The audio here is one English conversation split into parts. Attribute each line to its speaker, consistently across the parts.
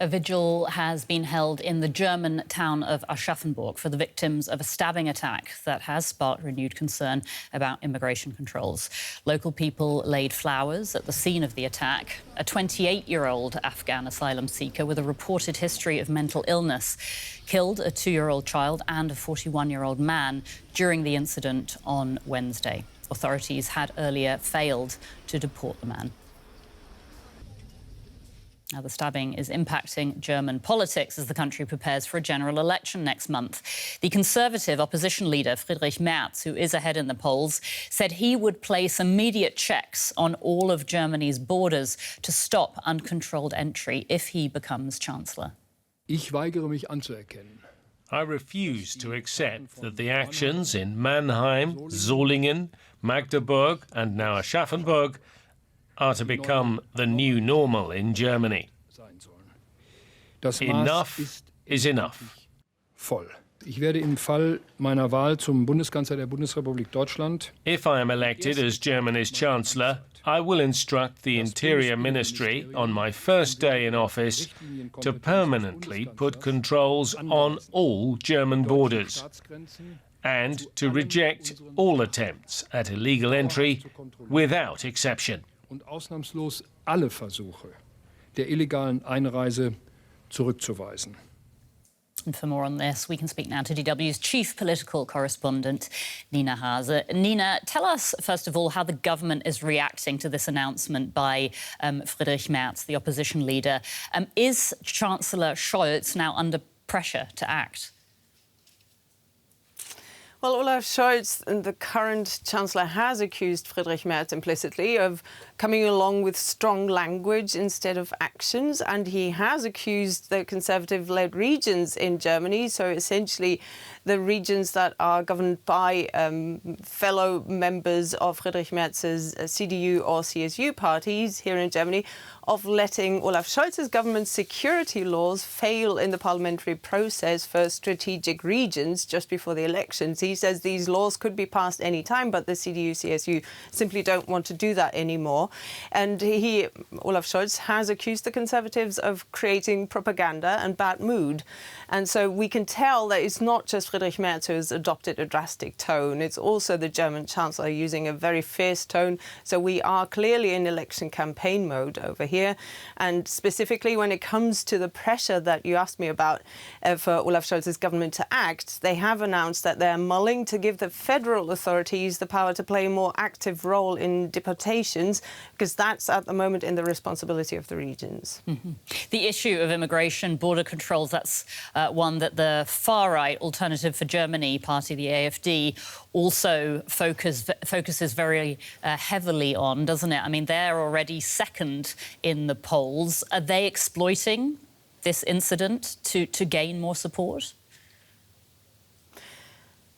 Speaker 1: A vigil has been held in the German town of Aschaffenburg for the victims of a stabbing attack that has sparked renewed concern about immigration controls. Local people laid flowers at the scene of the attack. A 28-year-old Afghan asylum seeker with a reported history of mental illness killed a 2-year-old child and a 41-year-old man during the incident on Wednesday. Authorities had earlier failed to deport the man. Now, the stabbing is impacting German politics as the country prepares for a general election next month. The Conservative opposition leader, Friedrich Merz, who is ahead in the polls, said he would place immediate checks on all of Germany's borders to stop uncontrolled entry if he becomes chancellor.
Speaker 2: Ich weigere mich anzuerkennen.
Speaker 3: I refuse to accept that the actions in Mannheim, Solingen, Magdeburg and now Aschaffenburg are to become the new normal in Germany. Enough is enough.
Speaker 2: Voll. Ich werde im Fall meiner Wahl zum Bundeskanzler der Bundesrepublik Deutschland.
Speaker 3: If I am elected as Germany's Chancellor, I will instruct the Interior Ministry on my first day in office to permanently put controls on all German borders and to reject all attempts at illegal entry without exception.
Speaker 2: Und ausnahmslos alle Versuche der illegalen Einreise zurückzuweisen.
Speaker 1: And for more on this, we can speak now to DW's chief political correspondent, Nina Hase. Nina, tell us, first of all, how the government is reacting to this announcement by Friedrich Merz, the opposition leader. Is Chancellor Scholz now under pressure to act?
Speaker 4: Well, Olaf Scholz, the current Chancellor, has accused Friedrich Merz implicitly of coming along with strong language instead of actions, and he has accused the Conservative-led regions in Germany, so essentially the regions that are governed by fellow members of Friedrich Merz's CDU or CSU parties here in Germany, of letting Olaf Scholz's government's security laws fail in the parliamentary process for strategic regions just before the elections. He says these laws could be passed any time, but the CDU-CSU simply don't want to do that anymore. And Olaf Scholz, has accused the Conservatives of creating propaganda and bad mood. And so we can tell that it's not just Friedrich Merz who has adopted a drastic tone. It's also the German Chancellor using a very fierce tone. So we are clearly in election campaign mode over here. And specifically when it comes to the pressure that you asked me about for Olaf Scholz's government to act, they have announced that they're mulling to give the federal authorities the power to play a more active role in deportations, because that's at the moment in the responsibility of the regions.
Speaker 1: Mm-hmm. The issue of immigration, border controls, that's one that the far-right Alternative for Germany party, the AfD, also focuses very heavily on, doesn't it? I mean, they're already second in the polls. Are they exploiting this incident to gain more support?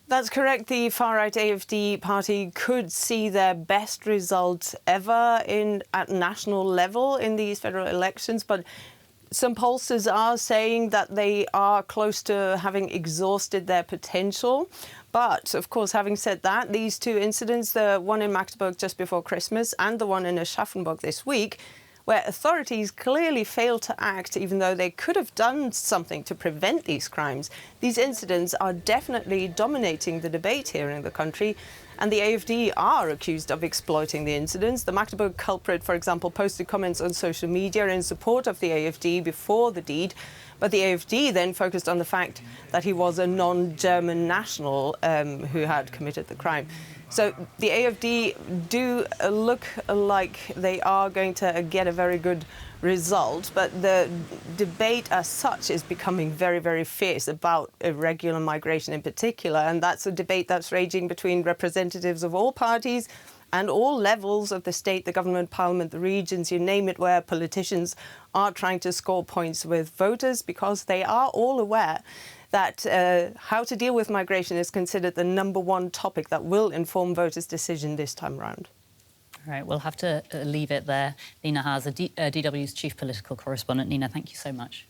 Speaker 4: That's correct. The far-right AfD party could see their best result ever at national level in these federal elections, but some pollsters are saying that they are close to having exhausted their potential. But, of course, having said that, these two incidents, the one in Magdeburg just before Christmas and the one in Aschaffenburg this week, where authorities clearly failed to act even though they could have done something to prevent these crimes. These incidents are definitely dominating the debate here in the country, and the AfD are accused of exploiting the incidents. The Magdeburg culprit, for example, posted comments on social media in support of the AfD before the deed, but the AfD then focused on the fact that he was a non-German national who had committed the crime. So the AfD do look like they are going to get a very good result, but the debate as such is becoming very, very fierce about irregular migration in particular, and that's a debate that's raging between representatives of all parties and all levels of the state, the government, parliament, the regions, you name it, where politicians are trying to score points with voters because they are all aware that how to deal with migration is considered the #1 topic that will inform voters' decision this time round.
Speaker 1: All right, we'll have to leave it there. Nina Hase, DW's chief political correspondent. Nina, thank you so much.